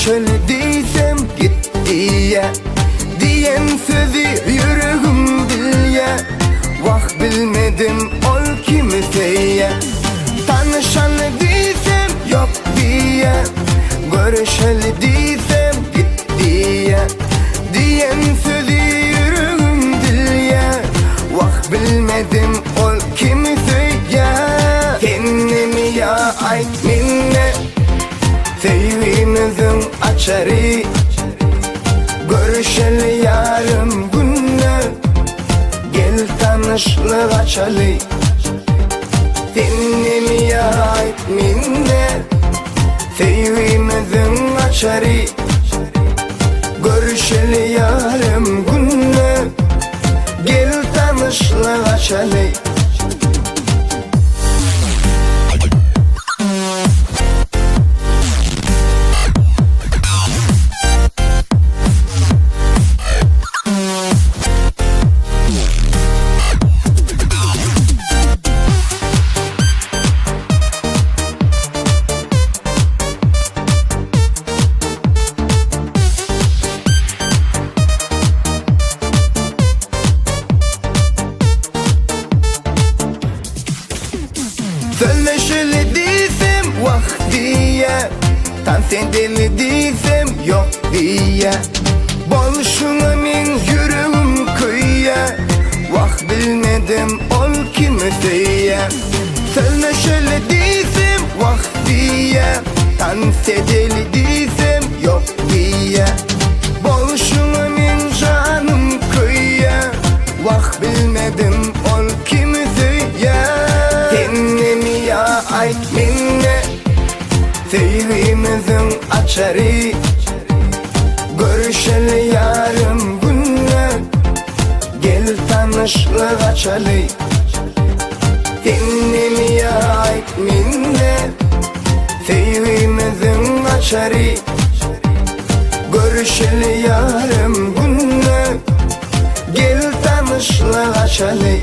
Görüşeli diysem git diye, diyen sözü yüreğim dilye. Vah bilmedim ol kimseye, tanışalı diysem yok diye. Görüşeli diysem git diye, diyen sözü yüreğim dilye. Vah bilmedim ol kimseye. Kendimi ya ay minne, sevimizin açarı. Görüşeli yarım günü, gel tanışlık açalı. Kendimi ya ay minne, sevimizin açarı. Görüşeli yarım günü, gel tanışlık açalı. Söyleşeli diysem vah diye, tan sen deli diysem yok diye. Bolşuna min yüreğim kıyıya, vah bilmedim ol kimseye. Söyleşeli diysem vah diye, tan sen deli diysem yok diye. Bolşuna min canım kıyıya, vah bilmedim ol kimseye. Kendimi ya ay minne, sevimizin açarı. Görüşeli yarım günü, gel tanışlık açalı. Kendimi ya ay minne, sevimizin açarı. Görüşeli yarım günü, gel tanışlık açalı.